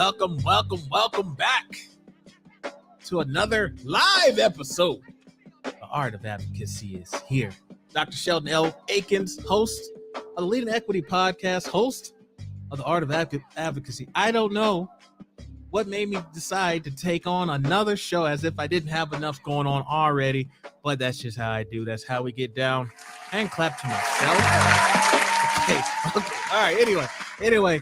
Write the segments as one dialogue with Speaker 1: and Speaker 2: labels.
Speaker 1: welcome back to another live episode. The Art of Advocacy is here. Dr. Sheldon L. Eakins, host of the Leading Equity Podcast, host of the Art of Advocacy. I don't know what made me decide to take on another show as if I didn't have enough going on already, but that's just how I do. That's how we get down. And clap to myself. Okay. All right. Anyway,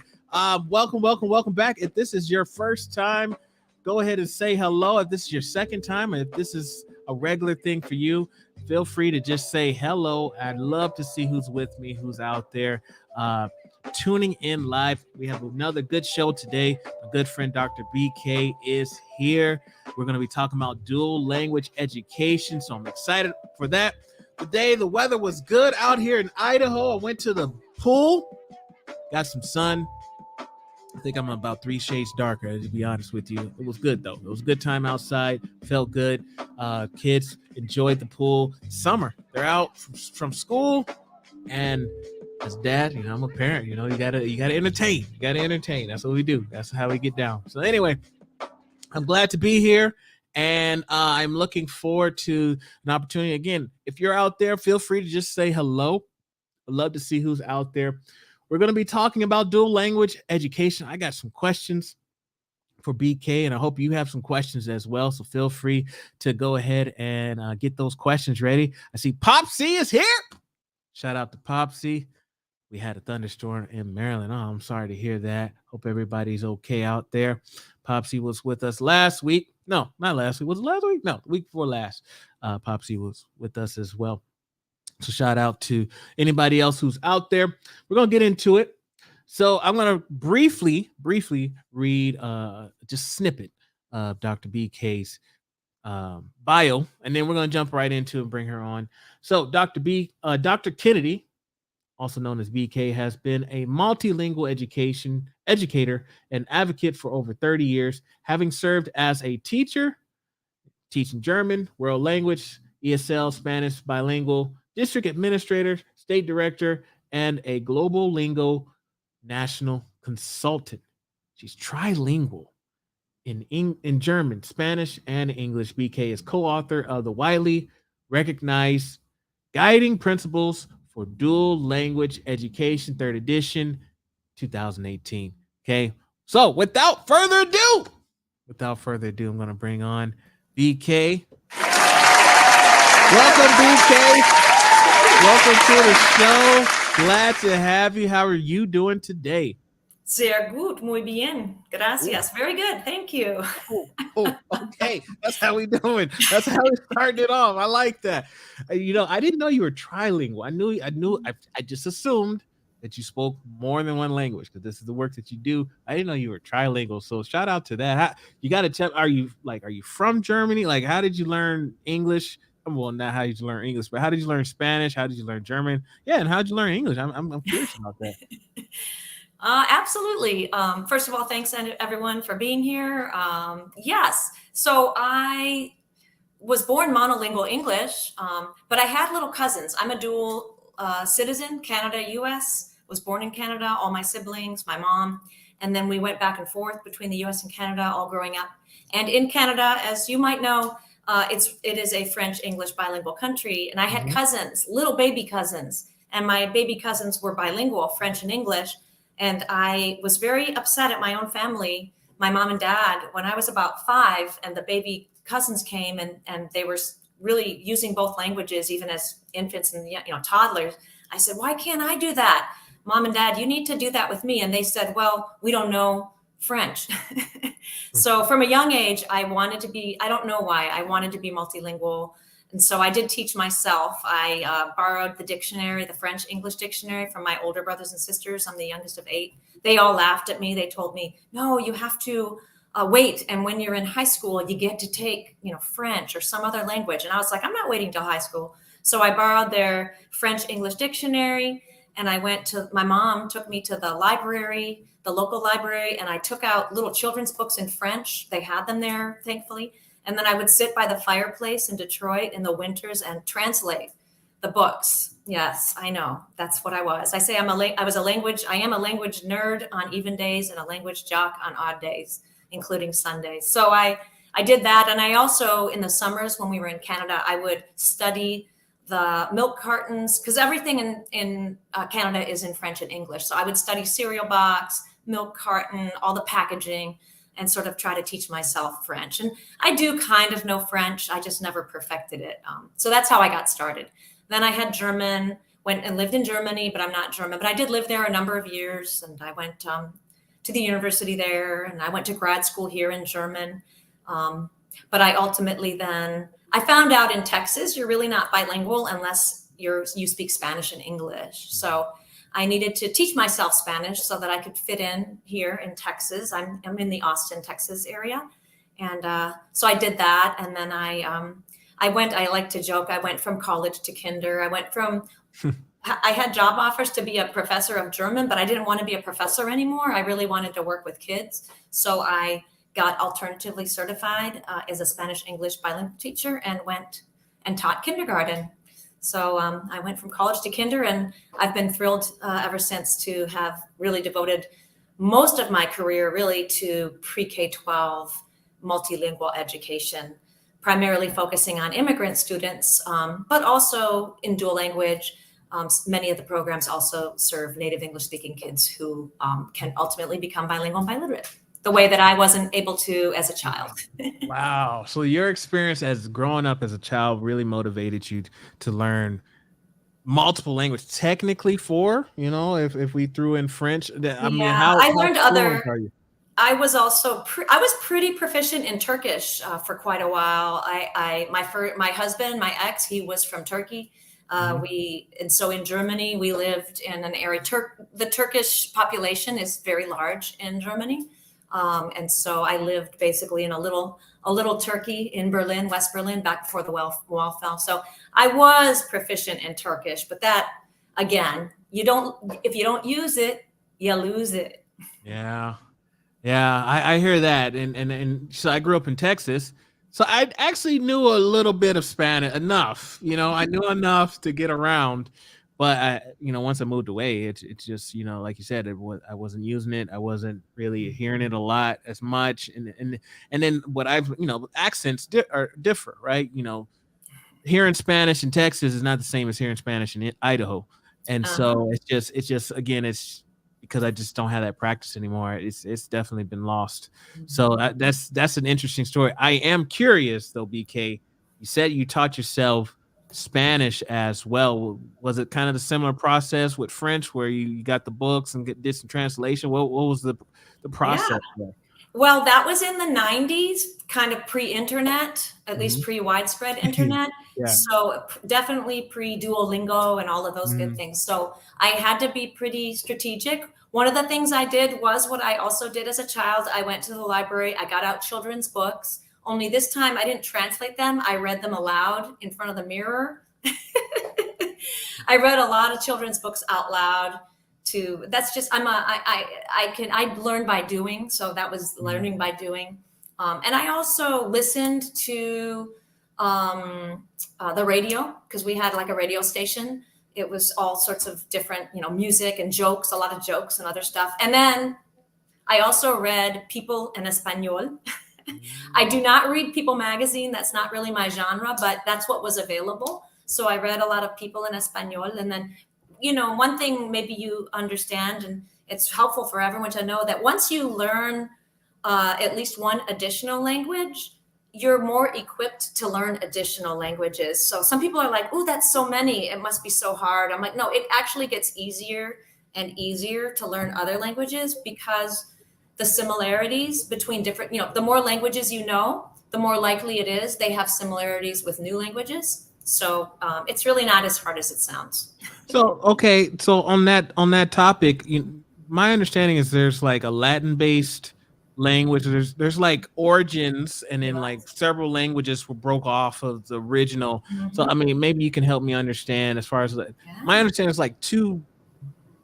Speaker 1: welcome back. If this is your first time, go ahead and say hello. If this is your second time, if this is a regular thing for you, feel free to just say hello. I'd love to see who's with me, who's out there tuning in live. We have another good show today. My good friend Dr. BK is here. We're going to be talking about dual language education, so I'm excited for that. Today, the weather was good out here in Idaho. I went to the pool, got some sun. I think I'm about 3 shades darker, to be honest with you. It was good, though. It was a good time outside. Felt good. Kids enjoyed the pool. Summer, they're out from school. And as dad, I'm a parent. You gotta entertain. You gotta entertain. That's what we do. That's how we get down. So anyway, I'm glad to be here. And I'm looking forward to an opportunity. Again, if you're out there, feel free to just say hello. I'd love to see who's out there. We're going to be talking about dual language education. I got some questions for BK, and I hope you have some questions as well. So feel free to go ahead and get those questions ready. I see Popsy is here. Shout out to Popsy. We had a thunderstorm in Maryland. Oh, I'm sorry to hear that. Hope everybody's okay out there. Popsy was with us last week. No, not last week. Was it last week? No, the week before last. Popsy was with us as well. So shout out to anybody else who's out there. We're going to get into it. So I'm going to briefly read just a snippet of Dr. BK's bio, and then we're going to jump right into and bring her on. So Dr. Kennedy, also known as BK, has been a multilingual educator and advocate for over 30 years, having served as a teacher, teaching German, world language, ESL, Spanish, bilingual, district administrator, state director, and a global lingo national consultant. She's trilingual in German, Spanish, and English. BK is co-author of the widely recognized Guiding Principles for Dual Language Education, 3rd edition, 2018. Okay, so without further ado, I'm going to bring on BK. Welcome, BK. Welcome to the show. Glad to have you. How are you doing today?
Speaker 2: Sehr gut, muy bien. Gracias. Very good. Thank you.
Speaker 1: Okay. That's how we doing. That's how we started it off. I like that. I didn't know you were trilingual. I just assumed that you spoke more than one language because this is the work that you do. I didn't know you were trilingual. So shout out to that. You got to tell, are you from Germany? Like, how did you learn English? Well, not how did you learn English, but how did you learn Spanish? How did you learn German? Yeah, and how did you learn English? I'm curious about that.
Speaker 2: Absolutely. First of all, thanks everyone for being here. Yes. So I was born monolingual English, but I had little cousins. I'm a dual citizen, Canada, US, was born in Canada, all my siblings, my mom, and then we went back and forth between the US and Canada all growing up. And in Canada, as you might know, it is a French-English bilingual country. And I had cousins, little baby cousins, and my baby cousins were bilingual, French and English. And I was very upset at my own family, my mom and dad, when I was about 5 and the baby cousins came and they were really using both languages, even as infants and toddlers. I said, why can't I do that? Mom and dad, you need to do that with me. And they said, well, we don't know French. So from a young age, I wanted to be, I don't know why, I wanted to be multilingual. And so I did teach myself. I borrowed the dictionary, the French-English dictionary from my older brothers and sisters. I'm the youngest of 8. They all laughed at me. They told me, no, you have to wait. And when you're in high school, you get to take, French or some other language. And I was like, I'm not waiting till high school. So I borrowed their French-English dictionary. And my mom took me to the library, the local library, and I took out little children's books in French. They had them there, thankfully. And then I would sit by the fireplace in Detroit in the winters and translate The books. Yes, I know. That's what I was. I say I am a language nerd on even days and a language jock on odd days, including Sundays. So I did that. And I also, in the summers when we were in Canada, I would study the milk cartons, because everything in Canada is in French and English. So I would study cereal box, milk carton, all the packaging, and sort of try to teach myself French. And I do kind of know French. I just never perfected it. So that's how I got started. Then I had German, went and lived in Germany, but I'm not German. But I did live there a number of years, and I went to the university there, and I went to grad school here in German. But I ultimately I found out in Texas, you're really not bilingual unless you speak Spanish and English. So I needed to teach myself Spanish so that I could fit in here in Texas. I'm in the Austin, Texas area. And so I did that. And then I like to joke, I went from college to kinder. I had job offers to be a professor of German, but I didn't want to be a professor anymore. I really wanted to work with kids. So I got alternatively certified as a Spanish-English bilingual teacher and went and taught kindergarten. So I went from college to kinder, and I've been thrilled ever since to have really devoted most of my career really to pre-K-12 multilingual education, primarily focusing on immigrant students, but also in dual language. Many of the programs also serve native English-speaking kids who can ultimately become bilingual and biliterate, the way that I wasn't able to as a child.
Speaker 1: Wow. So your experience as growing up as a child really motivated you to learn multiple language, technically four, if we threw in French. I mean,
Speaker 2: I learned
Speaker 1: fluent are you?
Speaker 2: I was also I was pretty proficient in Turkish for quite a while. My husband, my ex, he was from Turkey. So in Germany, we lived in an area. The Turkish population is very large in Germany, and so I lived basically in a little Turkey in Berlin, West Berlin, back before the wall fell. So I was proficient in Turkish, but that again, if you don't use it, you lose it.
Speaker 1: Yeah. I hear that, and so I grew up in Texas. So I actually knew a little bit of Spanish, enough, I knew enough to get around. But once I moved away, it's just, like you said, I wasn't using it. I wasn't really hearing it a lot as much. And then what accents differ, right? Hearing Spanish in Texas is not the same as hearing Spanish in Idaho. And so it's just, again, it's because I just don't have that practice anymore. It's definitely been lost. So that's an interesting story. I am curious though, BK, you said you taught yourself Spanish as well. Was it kind of the similar process with French where you got the books and did some translation? What was the process there?
Speaker 2: Well, that was in the 90s, kind of pre-internet, at least pre-widespread internet. So definitely pre-Duolingo and all of those good things. So I had to be pretty strategic. One of the things I did was what I also did as a child. I went to the library. I got out children's books. Only this time I didn't translate them. I read them aloud in front of the mirror. I read a lot of children's books out loud. That's just I learned by doing. So that was learning by doing. And I also listened to the radio, because we had like a radio station. It was all sorts of different, music and jokes, a lot of jokes and other stuff. And then I also read People en Español. I do not read People magazine. That's not really my genre, but that's what was available. So I read a lot of People en Español. And then, one thing maybe you understand, and it's helpful for everyone to know, that once you learn at least one additional language, you're more equipped to learn additional languages. So some people are like, "Oh, that's so many. It must be so hard." I'm like, no, it actually gets easier and easier to learn other languages, because the similarities between different, the more languages the more likely it is they have similarities with new languages. So it's really not as hard as it sounds.
Speaker 1: So, okay. So on that topic, my understanding is there's like a Latin-based language. There's like origins, and then like several languages were broke off of the original. So, I mean, maybe you can help me understand as far as my understanding is like two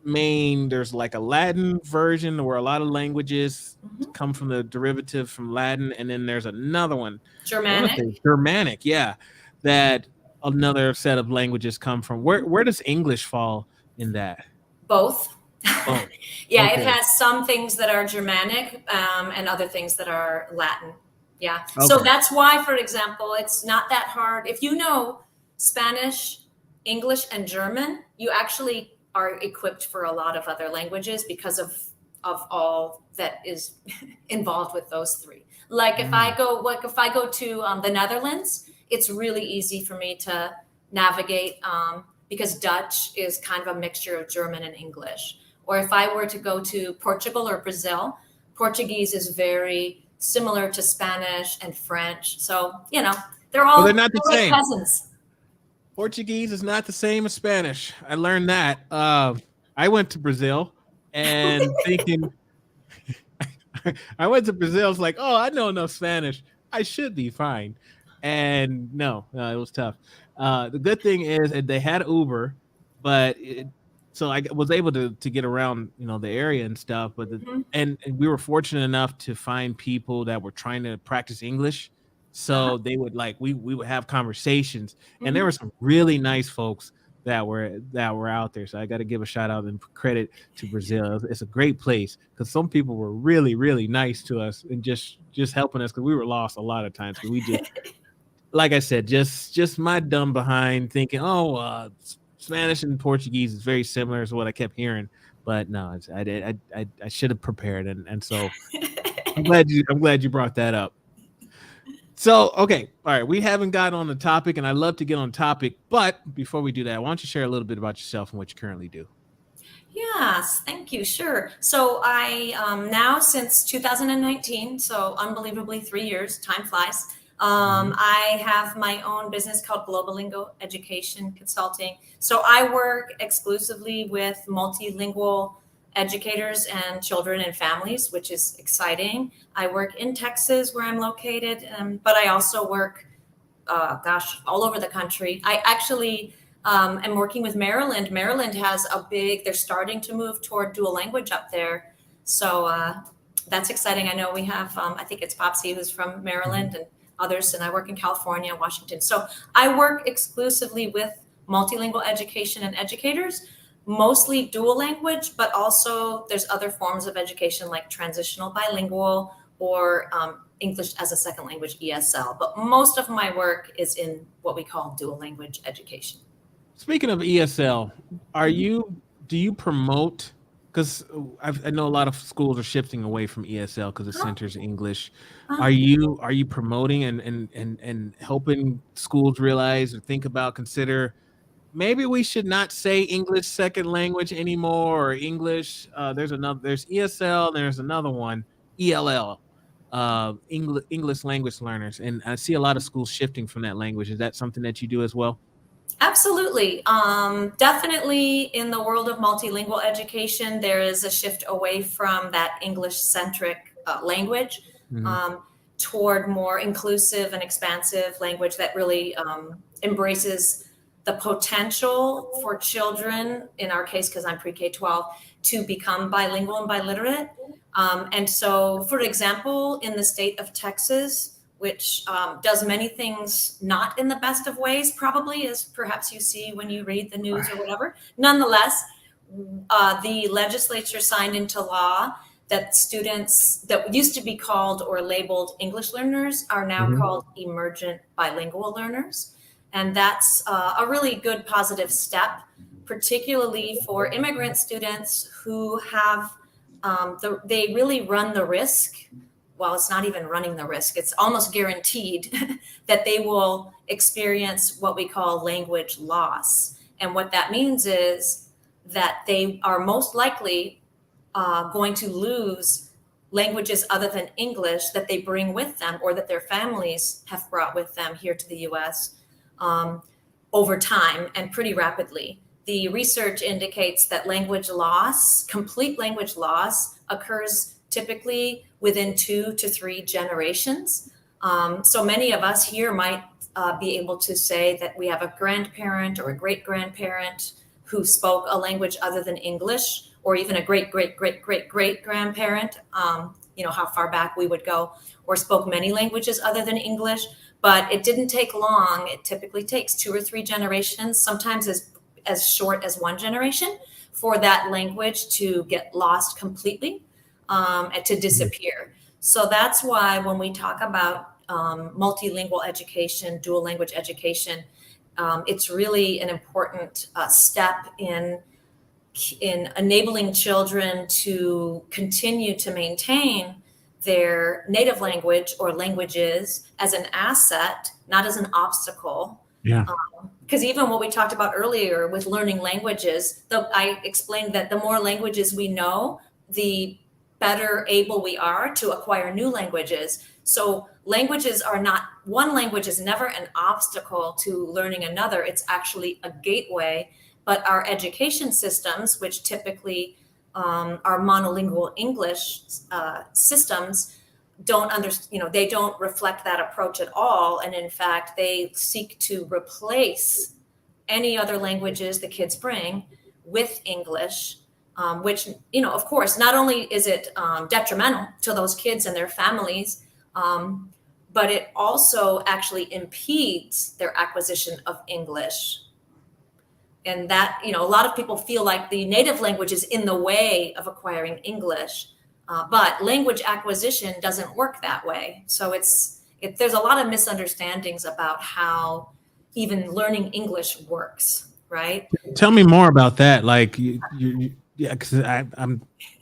Speaker 1: main, there's like a Latin version where a lot of languages come from the derivative from Latin, and then there's another one,
Speaker 2: Germanic,
Speaker 1: that another set of languages come from? Where does English fall in that?
Speaker 2: Both.
Speaker 1: Oh,
Speaker 2: Yeah, it
Speaker 1: okay.
Speaker 2: has some things that are Germanic and other things that are Latin. Yeah. So
Speaker 1: Okay.
Speaker 2: that's why, for example, it's not that hard. If you know Spanish, English, and German, you actually are equipped for a lot of other languages because of all that is involved with those three. Like
Speaker 1: Mm.
Speaker 2: if I go to the Netherlands, it's really easy for me to navigate because Dutch is kind of a mixture of German and English. Or if I were to go to Portugal or Brazil, Portuguese is very similar to Spanish and French. So, they're
Speaker 1: But they're not the
Speaker 2: like
Speaker 1: same.
Speaker 2: cousins.
Speaker 1: Portuguese is not the same as Spanish. I learned that. I went to Brazil and thinking I went to Brazil. It's like, oh, I know enough Spanish. I should be fine. And no, it was tough. The good thing is they had Uber, but so I was able to get around, the area and stuff. But
Speaker 2: Mhm.
Speaker 1: and we were fortunate enough to find people that were trying to practice English.
Speaker 2: Uh-huh.
Speaker 1: So they would we would have conversations, and there
Speaker 2: Mhm.
Speaker 1: were some really nice folks that were out there. So I got to give a shout out and credit to Brazil. It's a great place because some people were really, really nice to us and just helping us because we were lost a lot of times because we just, like I said, just my dumb behind thinking, oh, Spanish and Portuguese is very similar is what I kept hearing, but no, I did I should have prepared and so I'm glad you brought that up. So, okay. All right. We haven't got on the topic, and I love to get on topic. But before we do that, why don't you share a little bit about yourself and what you currently do?
Speaker 2: Yes, thank you. Sure. So I now since 2019, so unbelievably 3 years, time flies.
Speaker 1: Mhm.
Speaker 2: I have my own business called Global Lingo Education Consulting. So I work exclusively with multilingual educators and children and families, which is exciting. I work in Texas, where I'm located, but I also work all over the country. I actually am working with Maryland. Maryland has they're starting to move toward dual language up there. So that's exciting. I know we have, I think it's Popsy who's from
Speaker 1: Mhm.
Speaker 2: Maryland and others, and I work in California, Washington. So I work exclusively with multilingual education and educators, mostly dual language, but also there's other forms of education like transitional bilingual or English as a second language, ESL. But most of my work is in what we call dual language education.
Speaker 1: Speaking of ESL, are
Speaker 2: Mhm.
Speaker 1: you do you promote? Because I know a lot of schools are shifting away from ESL because it
Speaker 2: Huh?
Speaker 1: centers English.
Speaker 2: Huh?
Speaker 1: Are you promoting and helping schools realize or think about consider maybe we should not say English second language anymore or English? There's ESL, there's another one, ELL, English language learners, and I see a lot of schools shifting from that language. Is that something that you do as well?
Speaker 2: Absolutely. Definitely in the world of multilingual education, there is a shift away from that English centric language
Speaker 1: Mhm.
Speaker 2: um, toward more inclusive and expansive language that really embraces the potential for children, in our case, because I'm pre K 12, to become bilingual and biliterate. And so, for example, in the state of Texas, which does many things not in the best of ways, probably, as perhaps you see when you read the news or whatever. Nonetheless, the legislature signed into law that students that used to be called or labeled English learners are now
Speaker 1: Mhm.
Speaker 2: called emergent bilingual learners. And that's a really good positive step, particularly for immigrant students who have they really run the risk. Well, it's not even running the risk, it's almost guaranteed that they will experience what we call language loss. And what that means is that they are most likely going to lose languages other than English that they bring with them or that their families have brought with them here to the US um, over time and pretty rapidly. The research indicates that language loss, complete language loss, occurs typically within 2 to 3 generations. So many of us here might be able to say that we have a grandparent or a great grandparent who spoke a language other than English, or even a great, great, great, great, great grandparent, how far back we would go, or spoke many languages other than English. but it didn't take long. It typically takes 2 or 3 generations, sometimes as short as 1 generation, for that language to get lost completely, and to disappear. So that's why when we talk about multilingual education, dual language education, it's really an important step in enabling children to continue to maintain their native language or languages as an asset, not as an obstacle.
Speaker 1: Yeah.
Speaker 2: Because even what we talked about earlier with learning languages, I explained that the more languages we know, the better able we are to acquire new languages. So languages are not, one language is never an obstacle to learning another. It's actually a gateway. But our education systems, which typically are monolingual English systems, they don't reflect that approach at all. And in fact, they seek to replace any other languages the kids bring with English, which, of course, not only is it detrimental to those kids and their families, but it also actually impedes their acquisition of English. And that, a lot of people feel like the native language is in the way of acquiring English, but language acquisition doesn't work that way. So there's a lot of misunderstandings about how even learning English works, right?
Speaker 1: Tell me more about that. Like, yeah, because I'm.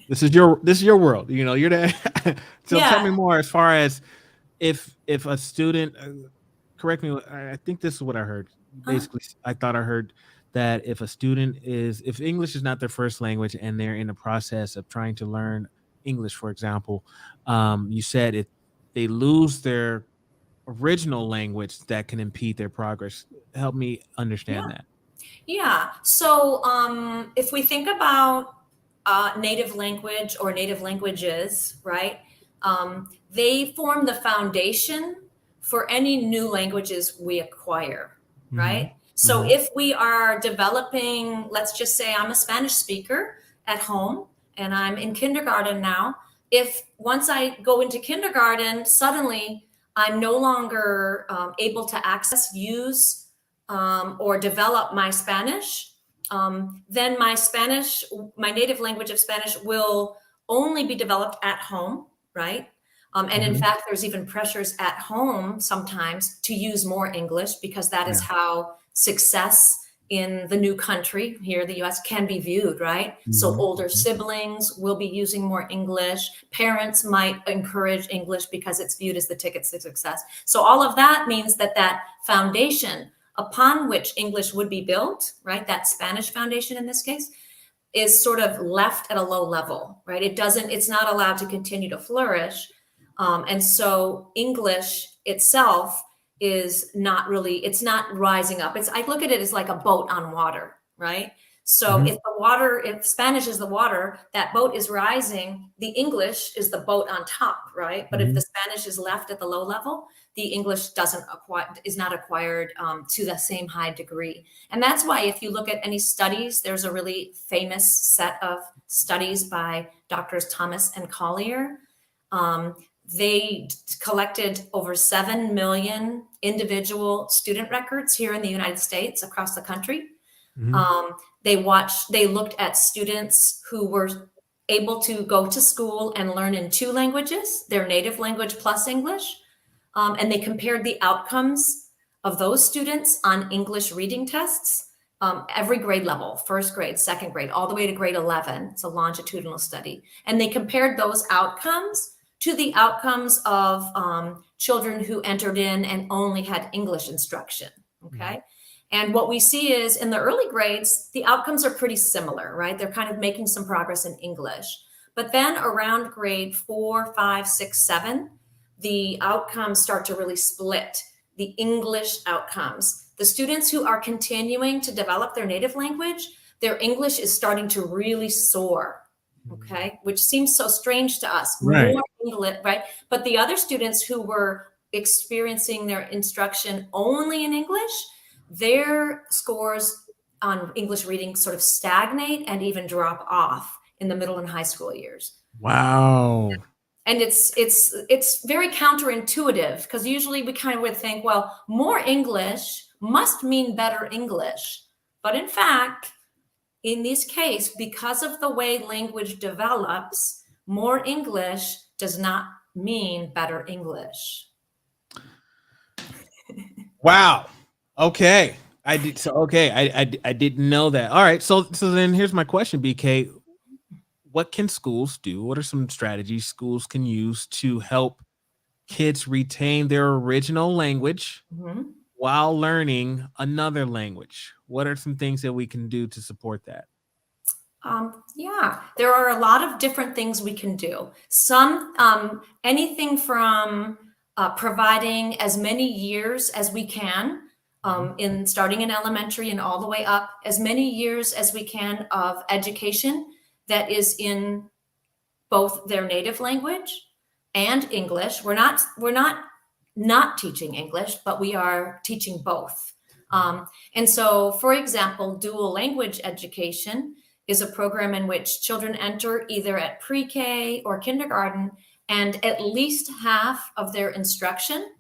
Speaker 1: This is your world. You're the. So
Speaker 2: Yeah.
Speaker 1: Tell me more as far as if a student. Correct me. I think this is what I heard. Basically, I thought I heard that if English is not their first language and they're in the process of trying to learn English, for example, you said if they lose their original language, that can impede their progress. Help me understand that.
Speaker 2: Yeah. So if we think about native language or native languages, right, they form the foundation for any new languages we acquire, right? So if we are developing, let's just say I'm a Spanish speaker at home and I'm in kindergarten now. If once I go into kindergarten, suddenly I'm no longer able to use, or develop my Spanish, then my native language of Spanish will only be developed at home, right? And in fact, there's even pressures at home sometimes to use more English because that is how success in the new country here, the US, can be viewed, right? So older siblings will be using more English. Parents might encourage English because it's viewed as the ticket to success. So all of that means that foundation upon which English would be built, right? That Spanish foundation in this case, is sort of left at a low level, right? It's not allowed to continue to flourish. And so English itself is not it's not rising up. I look at it as like a boat on water, right? So if Spanish is the water, that boat is rising, the English is the boat on top, right? But if the Spanish is left at the low level, the English is not acquired to the same high degree. And that's why if you look at any studies, there's a really famous set of studies by Doctors Thomas and Collier. They collected over 7 million individual student records here in the United States across the country. They looked at students who were able to go to school and learn in 2 languages, their native language plus English. And they compared the outcomes of those students on English reading tests, every grade level, first grade, second grade, all the way to grade 11. It's a longitudinal study. And they compared those outcomes to the outcomes of children who entered in and only had English instruction, okay? And what we see is in the early grades, the outcomes are pretty similar, right? They're kind of making some progress in English. But then around grade 4, 5, 6, 7, the outcomes start to really split, the English outcomes. The students who are continuing to develop their native language, their English is starting to really soar, okay? Which seems so strange to us.
Speaker 1: Right.
Speaker 2: More English, right? But the other students who were experiencing their instruction only in English, their scores on English reading sort of stagnate and even drop off in the middle and high school years.
Speaker 1: Wow.
Speaker 2: And it's very counterintuitive, because usually we kind of would think, well, more English must mean better English. But in fact, in this case, because of the way language develops, more English does not mean better English.
Speaker 1: Wow. Okay. I did so okay. I didn't know that. All right. So then here's my question, BK. What can schools do? What are some strategies schools can use to help kids retain their original language
Speaker 2: Mhm.
Speaker 1: while learning another language? What are some things that we can do to support that?
Speaker 2: Yeah, there are a lot of different things we can do. Anything from providing as many years as we can in starting in elementary and all the way up, as many years as we can of education that is in both their native language and English. We're not teaching English, but we are teaching both. And so, for example, dual language education is a program in which children enter either at pre-K or kindergarten, and at least half of their instruction,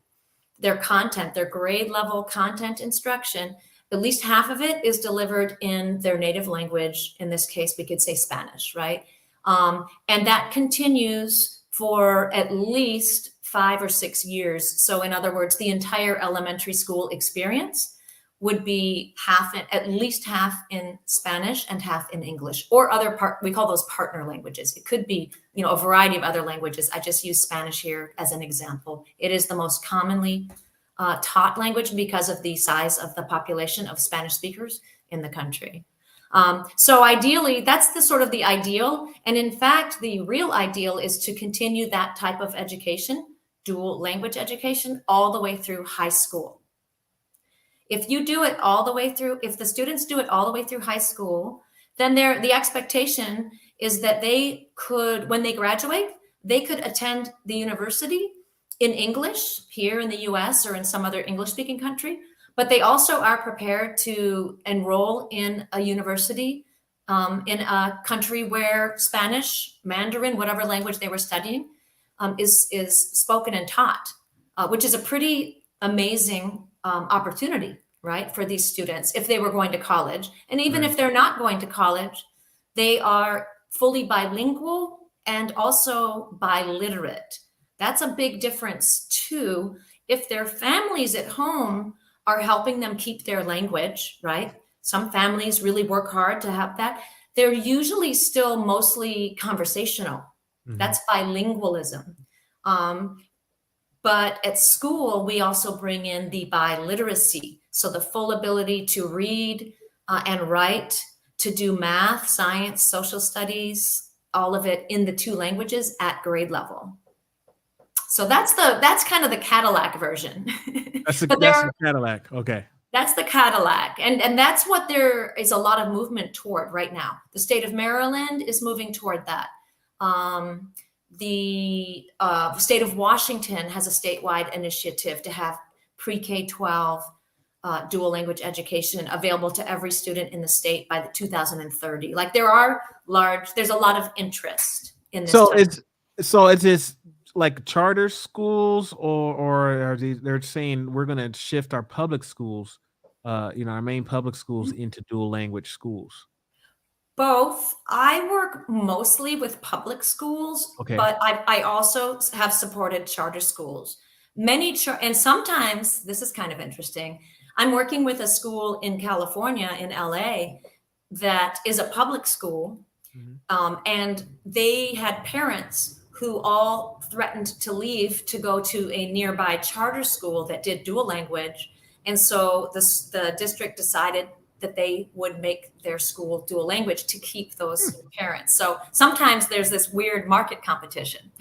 Speaker 2: their content, their grade level content instruction, at least half of it is delivered in their native language. In this case, we could say Spanish, right? And that continues for at least 5 or 6 years. So, in other words, the entire elementary school experience would be at least half in Spanish and half in English, or we call those partner languages. It could be, a variety of other languages. I just use Spanish here as an example. It is the most commonly taught language because of the size of the population of Spanish speakers in the country. So ideally, that's the sort of the ideal. And in fact, the real ideal is to continue that type of education, dual language education, all the way through high school. If the students do it all the way through high school, then the expectation is that they could, when they graduate, they could attend the university in English here in the US or in some other English-speaking country, but they also are prepared to enroll in a university in a country where Spanish, Mandarin, whatever language they were studying, is spoken and taught, which is a pretty amazing opportunity, right, for these students if they were going to college. And even if they're not going to college, they are fully bilingual and also biliterate. That's a big difference too. If their families at home are helping them keep their language, right? Some families really work hard to have that. They're usually still mostly conversational. That's bilingualism. But at school, we also bring in the biliteracy. So the full ability to read and write, to do math, science, social studies, all of it in the two languages at grade level. So that's kind of the Cadillac version.
Speaker 1: That's the Cadillac. Okay.
Speaker 2: That's the Cadillac. And that's what there is a lot of movement toward right now. The state of Maryland is moving toward that. The state of Washington has a statewide initiative to have pre-K-12 dual language education available to every student in the state by the 2030. Like there's a lot of interest in this.
Speaker 1: So it's just like charter schools, or are they're saying we're going to shift our public schools, our main public schools into dual language schools?
Speaker 2: Both. I work mostly with public schools,
Speaker 1: Okay.
Speaker 2: but I also have supported charter schools. And sometimes, this is kind of interesting, I'm working with a school in California, in LA, that is a public school, and they had parents who all threatened to leave to go to a nearby charter school that did dual language. And so the district decided that they would make their school dual language to keep those parents. So sometimes there's this weird market competition.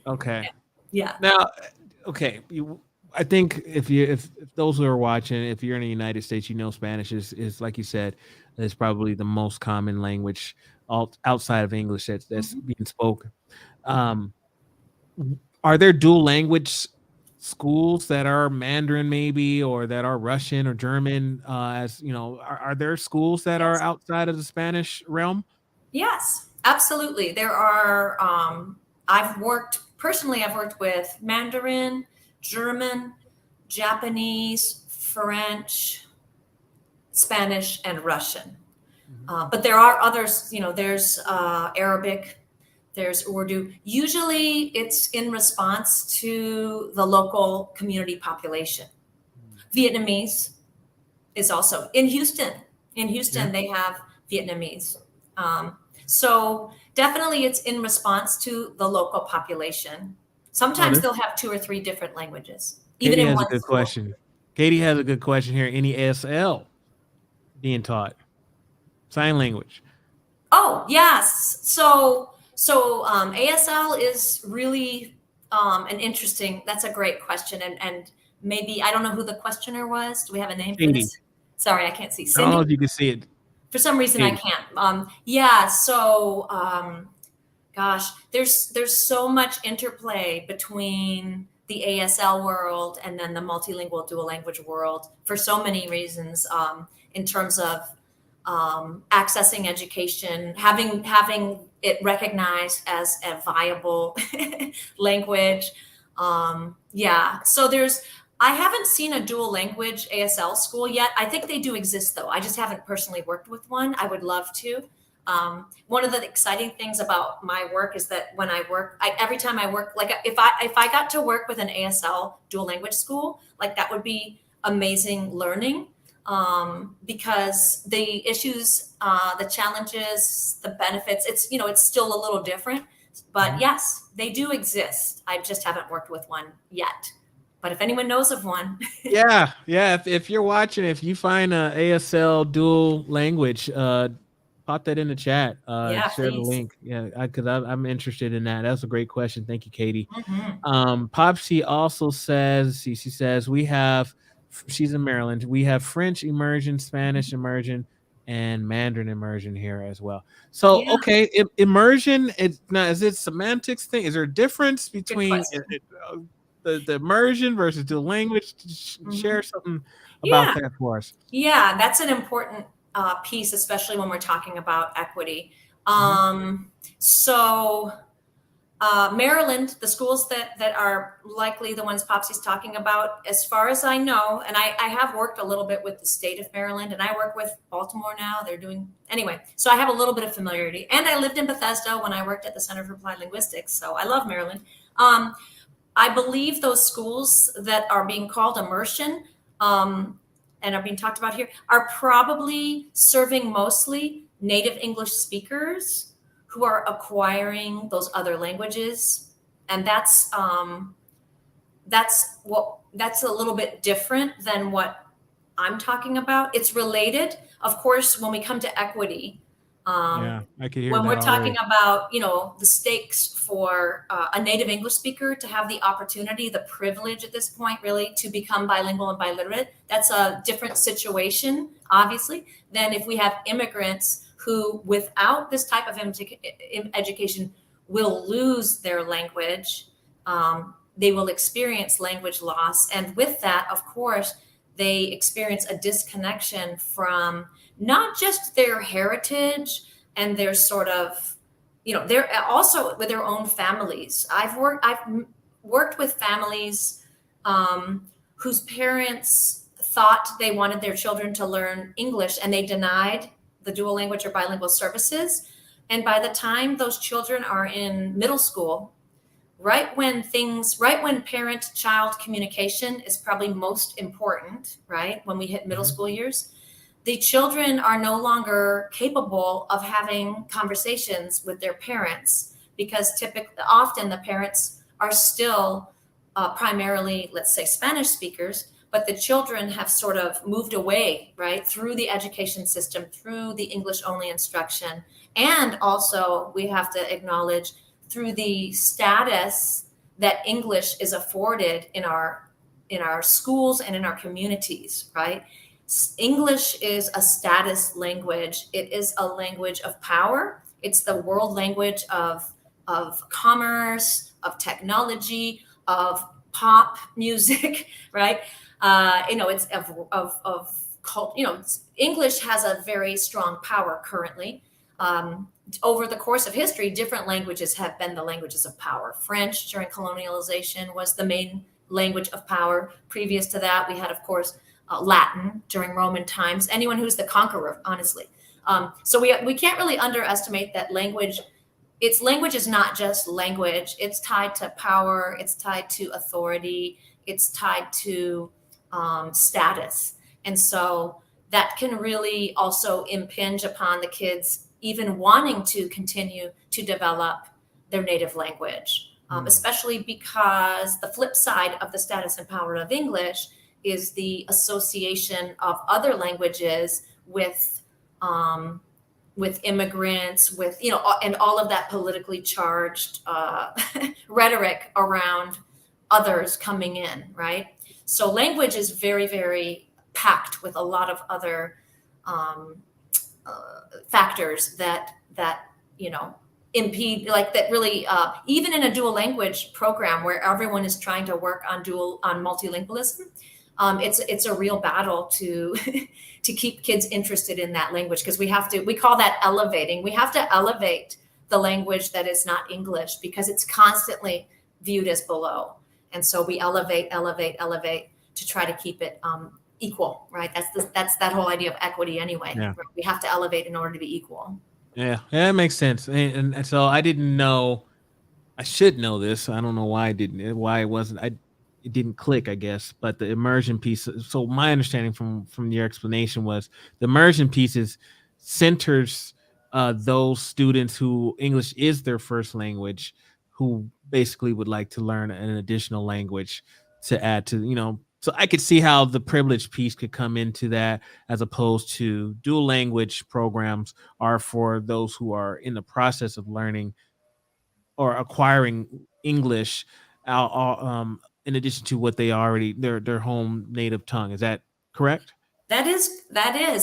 Speaker 1: Okay.
Speaker 2: Yeah.
Speaker 1: Now, okay, I think if those who are watching, if you're in the United States, Spanish is like you said, is probably the most common language outside of English that's being spoken. Are there dual language schools that are Mandarin maybe, or that are Russian or German? Are there schools that are outside of the Spanish realm?
Speaker 2: Yes, absolutely. There are. I've worked with Mandarin, German, Japanese, French, Spanish, and Russian. But there are others, there's Arabic, there's Urdu. Usually it's in response to the local community population. Vietnamese is also in Houston. They have Vietnamese. So definitely it's in response to the local population. Sometimes they'll have 2 or 3 different languages.
Speaker 1: Katie has a good question. Katie has a good question here. Any ASL being taught? Sign language.
Speaker 2: Oh, yes. So ASL is really that's a great question. And maybe, I don't know who the questioner was. Do we have a name for this? Sorry, I can't see. Cindy?
Speaker 1: I don't know if you can see it.
Speaker 2: For some reason, Katie. I can't. So, gosh, there's so much interplay between the ASL world and then the multilingual dual language world for so many reasons, in terms of accessing education, having it recognized as a viable language. So I haven't seen a dual language ASL school yet. I think they do exist, though. I just haven't personally worked with one. I would love to. One of the exciting things about my work is that when I work, every time I work, like if I got to work with an ASL dual language school, like that would be amazing learning, because the issues, the challenges, the benefits, it's still a little different. But yes, they do exist. I just haven't worked with one yet. But if anyone knows of one.
Speaker 1: yeah. If you're watching, if you find a ASL dual language, pop that in the chat. Share the link. Yeah, because I'm interested in that. That's a great question. Thank you, Katie. Popsy also says, she says, she's in Maryland. We have French immersion, Spanish immersion, and Mandarin immersion here as well. So, okay, immersion, is it semantics thing? Is there a difference between the immersion versus the language? Share something about that for us.
Speaker 2: Yeah, that's an important piece, especially when we're talking about equity. So Maryland, the schools that are likely the ones Popsy's talking about, as far as I know, and I have worked a little bit with the state of Maryland, and I work with Baltimore now. Anyway, so I have a little bit of familiarity. And I lived in Bethesda when I worked at the Center for Applied Linguistics, so I love Maryland. I believe those schools that are being called Immersion, and are being talked about here, are probably serving mostly native English speakers who are acquiring those other languages. And that's a little bit different than what I'm talking about. It's related, of course, when we come to equity.
Speaker 1: I can hear
Speaker 2: when
Speaker 1: that
Speaker 2: we're talking
Speaker 1: already.
Speaker 2: about, the stakes for a native English speaker to have the opportunity, the privilege at this point, really, to become bilingual and biliterate, that's a different situation, obviously, than if we have immigrants who, without this type of education, will lose their language. They will experience language loss. And with that, of course, they experience a disconnection from not just their heritage and their sort of, they're also with their own families. I've worked with families whose parents thought they wanted their children to learn English, and they denied the dual language or bilingual services. And by the time those children are in middle school, right when parent-child communication is probably most important, right? When we hit middle school years, the children are no longer capable of having conversations with their parents, because often the parents are still primarily, let's say, Spanish speakers, but the children have sort of moved away, right, through the education system, through the English-only instruction. And also, we have to acknowledge, through the status that English is afforded in our schools and in our communities, right? English is a status language. It is a language of power. It's the world language of commerce, of technology, of pop music, right? It's of cult. English has a very strong power currently. over the course of history, different languages have been the languages of power. French during colonialization was the main language of power. Previous to that, we had, of course, Latin during Roman times. Anyone who's the conqueror, honestly. So we can't really underestimate that language. Language is not just language. It's tied to power. It's tied to authority. It's tied to status. And so that can really also impinge upon the kids even wanting to continue to develop their native language, especially because the flip side of the status and power of English is the association of other languages with immigrants, with, and all of that politically charged rhetoric around others coming in, right? So language is very, very packed with a lot of other factors that impede, like that really, even in a dual language program where everyone is trying to work on multilingualism, it's a real battle to to keep kids interested in that language, because we call that elevating. We have to elevate the language that is not English because it's constantly viewed as below. And so we elevate to try to keep it equal, right? That's that whole idea of equity anyway.
Speaker 1: Yeah.
Speaker 2: We have to elevate in order to be equal.
Speaker 1: Yeah, that makes sense. And so I didn't know. I should know this. I don't know why I didn't. Why it wasn't. It didn't click, I guess. But the immersion piece. So my understanding from your explanation was the immersion pieces centers those students who English is their first language, who basically would like to learn an additional language to add to, so I could see how the privilege piece could come into that, as opposed to dual language programs are for those who are in the process of learning or acquiring English, in addition to what they already their home native tongue. Is that correct?
Speaker 2: That is.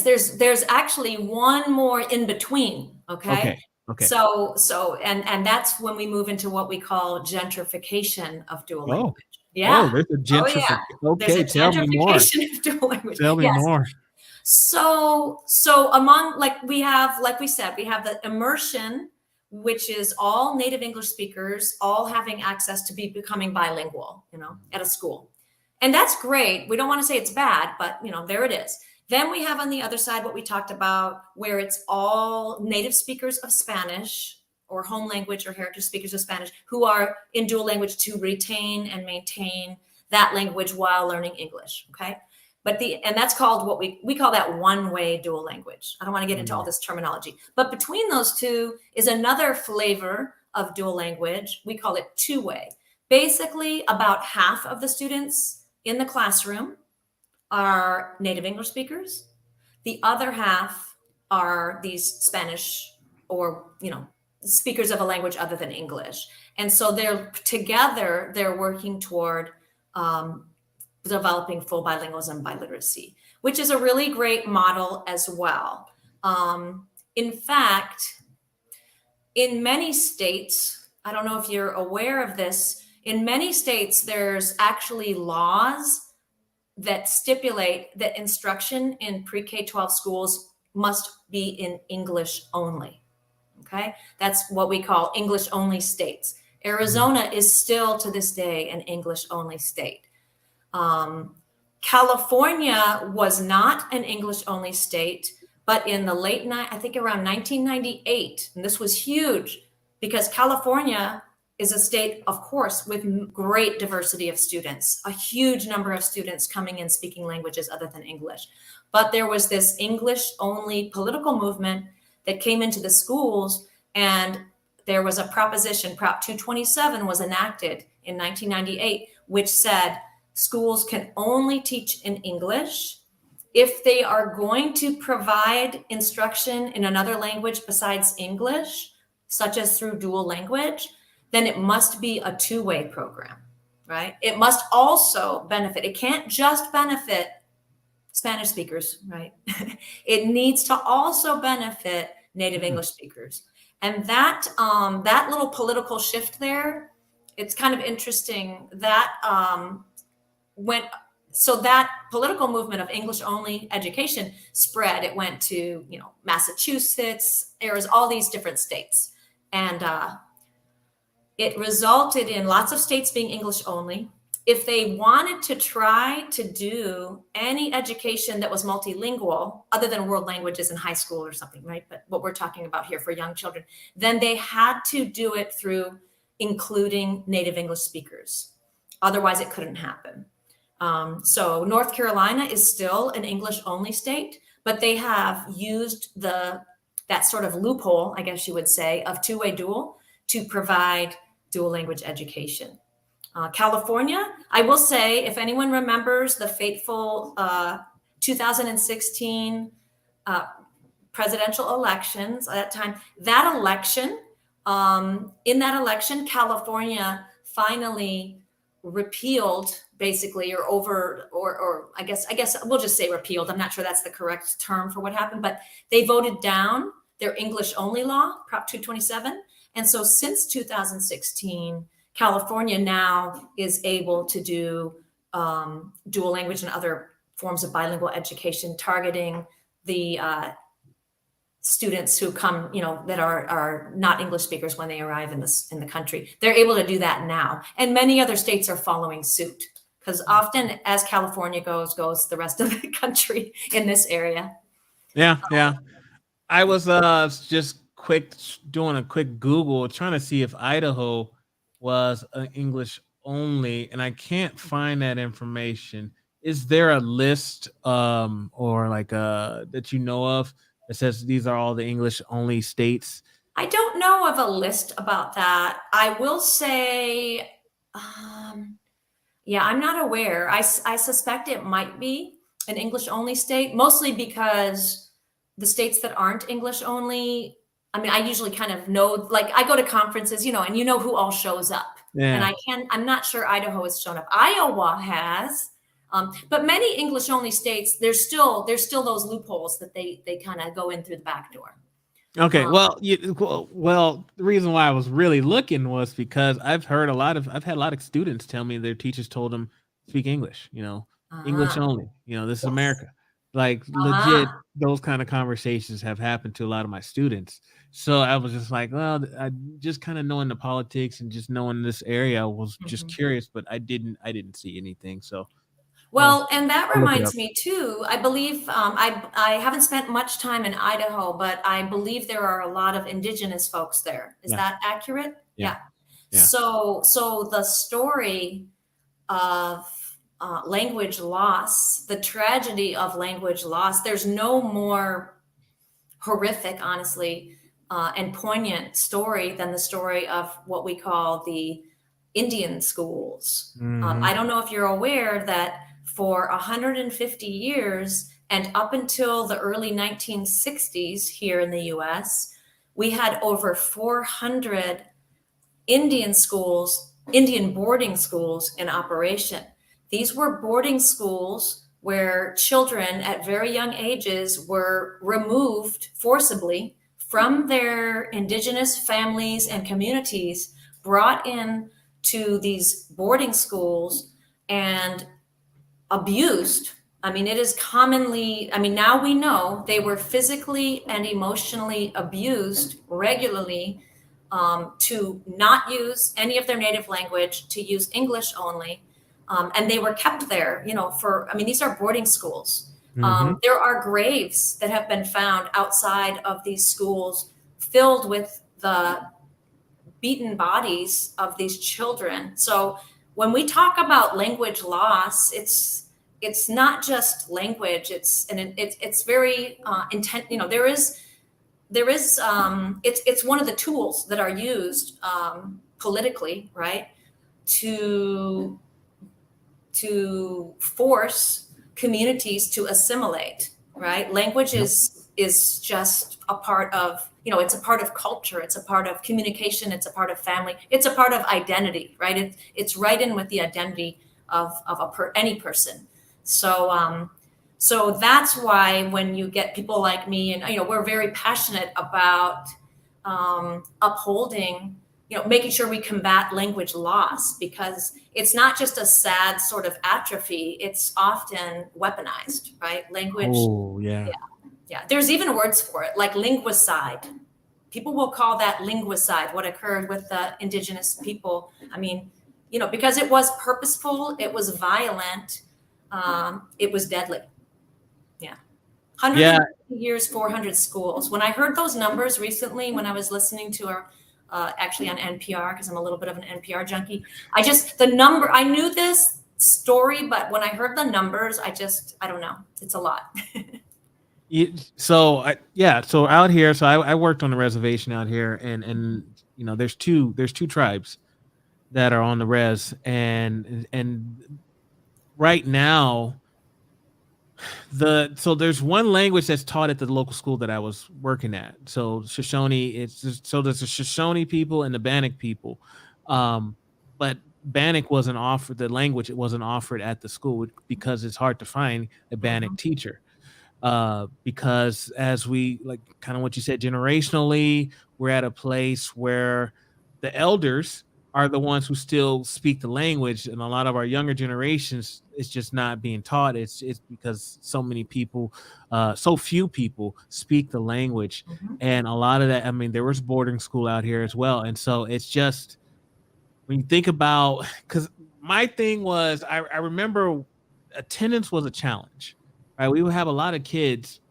Speaker 2: There's actually one more in between. Okay. So and that's when we move into what we call gentrification of dual language. Yeah.
Speaker 1: Oh, there's a gentrification. Okay, tell me more.
Speaker 2: Of dual language.
Speaker 1: Tell me more.
Speaker 2: So among, like we said, we have the immersion, which is all native English speakers, all having access to becoming bilingual, at a school. And that's great. We don't want to say it's bad, but there it is. Then we have on the other side what we talked about, where it's all native speakers of Spanish or home language or heritage speakers of Spanish who are in dual language to retain and maintain that language while learning English. Okay. And that's called what we call that one-way dual language. I don't want to get into all this terminology, but between those two is another flavor of dual language. We call it two-way. Basically, about half of the students in the classroom are native English speakers. The other half are these Spanish or, speakers of a language other than English. And so they're working toward developing full bilingualism by literacy, which is a really great model as well. In fact, in many states, I don't know if you're aware of this, in many states, there's actually laws that stipulate that instruction in pre-K-12 schools must be in English only. Okay, that's what we call English only states. Arizona is still to this day an English only state. California was not an English only state, but in the I think around 1998, and this was huge because California is a state, of course, with great diversity of students, a huge number of students coming in speaking languages other than English. But there was this English only political movement that came into the schools, and there was a proposition, Prop 227 was enacted in 1998, which said schools can only teach in English. If they are going to provide instruction in another language besides English, such as through dual language, then it must be a two-way program, right? It must also benefit. It can't just benefit Spanish speakers, right? It needs to also benefit native English speakers. And that little political shift there, it's kind of interesting that so that political movement of English only education spread. It went to, Massachusetts, Arizona, all these different states. And it resulted in lots of states being English only. If they wanted to try to do any education that was multilingual, other than world languages in high school or something, right? But what we're talking about here for young children, then they had to do it through including native English speakers. Otherwise, it couldn't happen. So North Carolina is still an English only state, but they have used that sort of loophole, I guess you would say, of two-way dual to provide dual language education. California, I will say, if anyone remembers the fateful 2016 presidential elections at that time, in that election, California finally repealed, basically, or I guess we'll just say repealed. I'm not sure that's the correct term for what happened, but they voted down their English only law, Prop 227. And so since 2016, California now is able to do dual language and other forms of bilingual education, targeting the students who come, that are not English speakers when they arrive in the country. They're able to do that now, and many other states are following suit, because often, as California goes the rest of the country in this area.
Speaker 1: Yeah. I was just doing a quick Google trying to see if Idaho was English only, and I can't find that information. Is there a list or like that you know of that says these are all the English only states?
Speaker 2: I don't know of a list about that. I will say, yeah, I'm not aware. I suspect it might be an English only state, mostly because the states that aren't English only, I mean, I usually kind of know, like I go to conferences, and who all shows up.
Speaker 1: Yeah.
Speaker 2: And I'm not sure Idaho has shown up. Iowa has, but many English only states, there's still those loopholes that they kind of go in through the back door.
Speaker 1: Okay. Well, the reason why I was really looking was because I've had a lot of students tell me their teachers told them speak English, English only, this is America. Like legit, those kind of conversations have happened to a lot of my students. So I was just like, well, I just kind of knowing the politics and just knowing this area, I was just curious, but I didn't see anything. So,
Speaker 2: well, and that reminds me too, I believe, I haven't spent much time in Idaho, but I believe there are a lot of indigenous folks there. Is that accurate?
Speaker 1: Yeah.
Speaker 2: So the story of language loss, the tragedy of language loss, there's no more horrific, honestly, and poignant story than the story of what we call the Indian schools. I don't know if you're aware that for 150 years and up until the early 1960s here in the US, we had over 400 Indian boarding schools in operation. These were boarding schools where children at very young ages were removed forcibly from their indigenous families and communities, brought in to these boarding schools and abused. I mean, it is commonly, now we know they were physically and emotionally abused regularly, to not use any of their native language, to use English only. And they were kept there, these are boarding schools. There are graves that have been found outside of these schools filled with the beaten bodies of these children. So when we talk about language loss, it's not just language. It's very intent. It's one of the tools that are used politically, right, to force communities to assimilate. Right, language is just a part of, it's a part of culture. It's a part of communication. It's a part of family. It's a part of identity, right? It's right in with the identity of any person. So that's why when you get people like me, and we're very passionate about upholding making sure we combat language loss, because it's not just a sad sort of atrophy, it's often weaponized, right? Language.
Speaker 1: Oh, yeah.
Speaker 2: Yeah. There's even words for it, like linguicide. People will call that linguicide, what occurred with the indigenous people. I mean, because it was purposeful, it was violent, it was deadly. Yeah. 100 years, 400 schools. When I heard those numbers recently, when I was listening to actually on NPR, because I'm a little bit of an NPR junkie, I knew this story, but when I heard the numbers, I don't know. It's a lot.
Speaker 1: So out here, so I worked on the reservation out here, and there's two tribes that are on the res, and right now there's one language that's taught at the local school that I was working at. So Shoshone, there's the Shoshone people and the Bannock people, but Bannock wasn't offered the language. It wasn't offered at the school because it's hard to find a Bannock teacher. Because as we kind of what you said, generationally, we're at a place where the elders are the ones who still speak the language, and a lot of our younger generations, it's just not being taught. It's because so few people speak the language, and a lot of that. I mean, there was boarding school out here as well, and so it's just when you think about, because my thing was, I remember attendance was a challenge. Right, we would have a lot of kids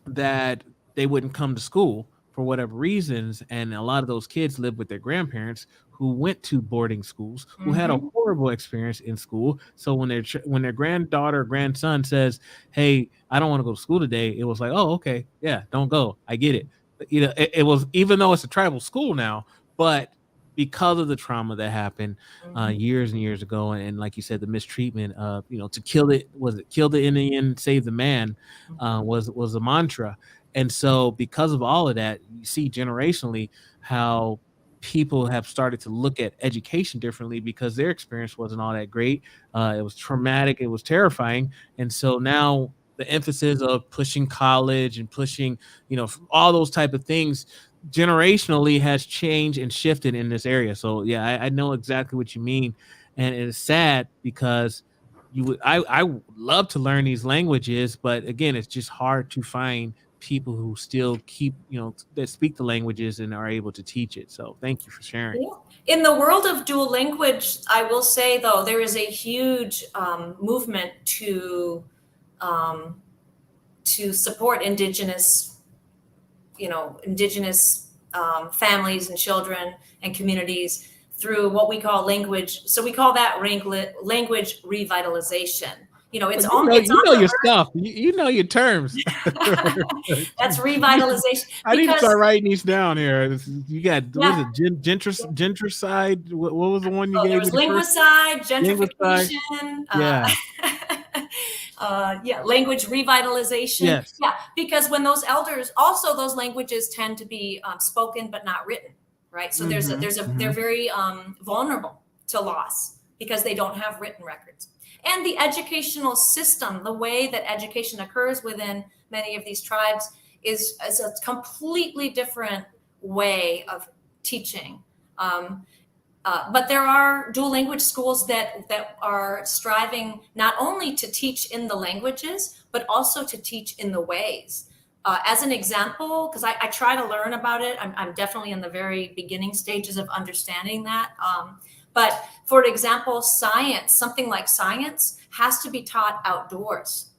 Speaker 1: that they wouldn't come to school for whatever reasons, and a lot of those kids lived with their grandparents who went to boarding schools, who had a horrible experience in school. So when their granddaughter or grandson says, "Hey, I don't want to go to school today," it was like, "Oh, okay, yeah, don't go. I get it." It was, even though it's a tribal school now, but because of the trauma that happened years and years ago, and like you said, the mistreatment of to kill the Indian, save the man, was a mantra. And so because of all of that, you see generationally how people have started to look at education differently because their experience wasn't all that great. It was traumatic, it was terrifying. And so now the emphasis of pushing college and pushing all those type of things generationally has changed and shifted in this area. So yeah, I know exactly what you mean, and it is sad because I would love to learn these languages, but again, it's just hard to find people who still keep that speak the languages and are able to teach it. So thank you for sharing.
Speaker 2: In the world of dual language, I will say though, there is a huge movement to support indigenous families and children and communities through what we call language. So we call that language revitalization. It's
Speaker 1: your stuff. You know your terms.
Speaker 2: That's revitalization.
Speaker 1: I need to start writing these down here. You got what was it? Gentricide. What was the one you gave me?
Speaker 2: Linguicide, gentrification. Language revitalization.
Speaker 1: Yes.
Speaker 2: Yeah, because when those elders, also those languages tend to be spoken but not written, right? So they're very vulnerable to loss because they don't have written records. And the educational system, the way that education occurs within many of these tribes is a completely different way of teaching. But there are dual language schools that are striving not only to teach in the languages, but also to teach in the ways. As an example, because I try to learn about it, I'm definitely in the very beginning stages of understanding that. But for example, something like science has to be taught outdoors.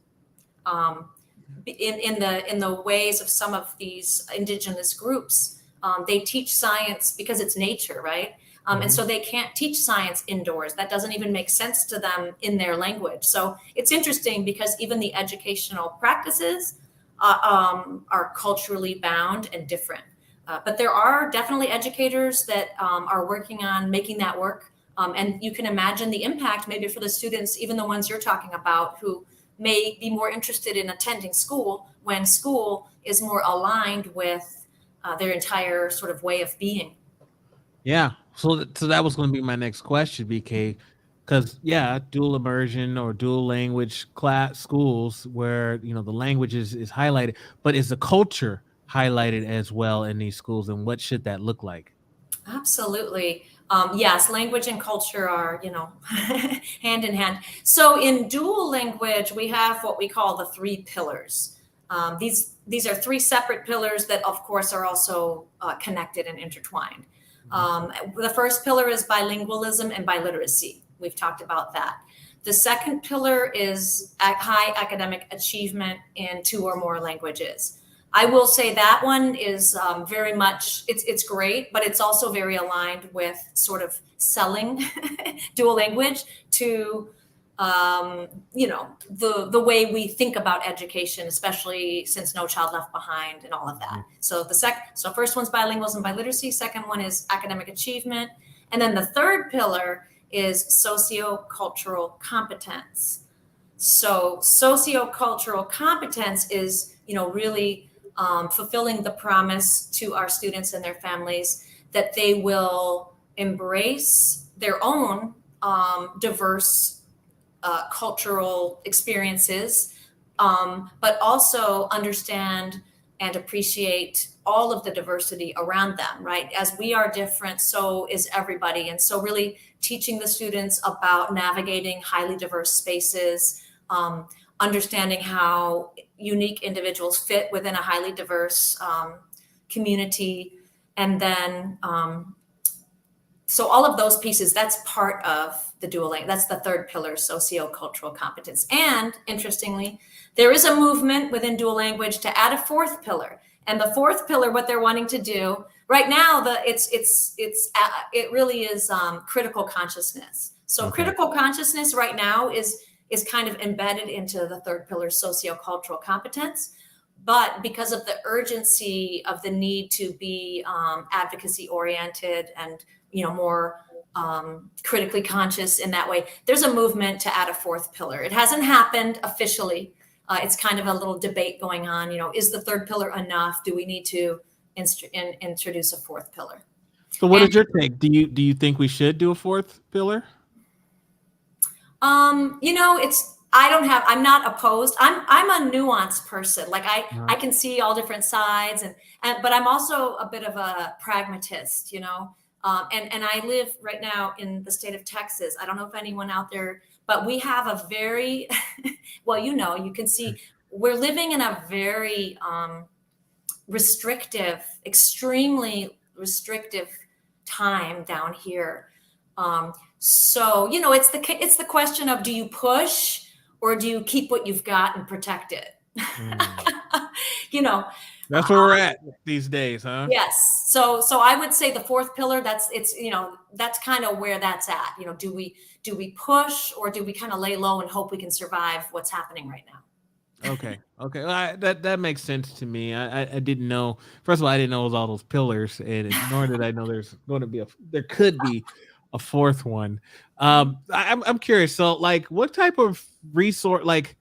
Speaker 2: In the ways of some of these indigenous groups, they teach science because it's nature, right? And so they can't teach science indoors. That doesn't even make sense to them in their language. So it's interesting because even the educational practices are culturally bound and different. But there are definitely educators that are working on making that work. And you can imagine the impact maybe for the students, even the ones you're talking about, who may be more interested in attending school when school is more aligned with their entire sort of way of being.
Speaker 1: Yeah. So that was going to be my next question, BK, because dual immersion or dual language class schools where the language is highlighted, but is the culture highlighted as well in these schools, and what should that look like?
Speaker 2: Absolutely. Yes, language and culture are, hand in hand. So in dual language, we have what we call the three pillars. These are three separate pillars that, of course, are also connected and intertwined. The first pillar is bilingualism and biliteracy. We've talked about that. The second pillar is high academic achievement in two or more languages. I will say that one is very much, it's great, but it's also very aligned with sort of selling dual language to, the way we think about education, especially since No Child Left Behind and all of that. So so first one's bilingualism, biliteracy. Second one is academic achievement. And then the third pillar is sociocultural competence. So sociocultural competence is, really fulfilling the promise to our students and their families that they will embrace their own diverse cultural experiences, but also understand and appreciate all of the diversity around them, right? As we are different, so is everybody. And so really teaching the students about navigating highly diverse spaces, understanding how unique individuals fit within a highly diverse community. And then, so all of those pieces, that's part of the dual language. That's the third pillar, sociocultural competence. And interestingly, there is a movement within dual language to add a fourth pillar. And the fourth pillar, what they're wanting to do right now, it really is critical consciousness. So critical consciousness right now is kind of embedded into the third pillar, sociocultural competence. But because of the urgency of the need to be advocacy oriented and more critically conscious in that way, there's a movement to add a fourth pillar. It hasn't happened officially. It's kind of a little debate going on. Is the third pillar enough? Do we need to introduce a fourth pillar?
Speaker 1: So, what is your take? Do you think we should do a fourth pillar?
Speaker 2: I'm not opposed. I'm a nuanced person. Like I can see all different sides but I'm also a bit of a pragmatist, and I live right now in the state of Texas. I don't know if anyone out there, but we have a very, well, you can see we're living in a very restrictive, extremely restrictive time down here. So, it's the question of, do you push or do you keep what you've got and protect it?
Speaker 1: That's where we're at these days, huh?
Speaker 2: Yes. So I would say the fourth pillar, that's kind of where that's at. Do we push or do we kind of lay low and hope we can survive what's happening right now?
Speaker 1: Okay. Well, that makes sense to me. I didn't know. First of all, I didn't know it was all those pillars, and nor did I know there could be a fourth one. I'm curious. So, like, what type of resource? Like,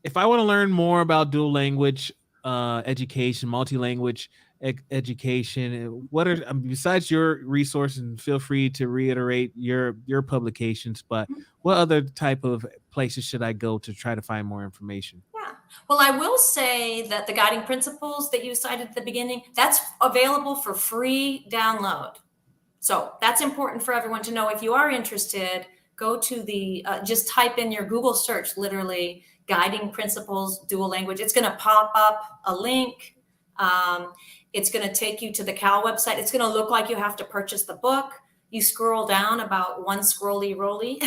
Speaker 1: if I want to learn more about dual language education, multilanguage education, what are besides your resources? And feel free to reiterate your publications. But what other type of places should I go to try to find more information?
Speaker 2: Yeah. Well, I will say that the guiding principles that you cited at the beginning, that's available for free download. So that's important for everyone to know. If you are interested, go to just type in your Google search, literally guiding principles, dual language. It's going to pop up a link. It's going to take you to the Cal website. It's going to look like you have to purchase the book. You scroll down about one scrolly rolly,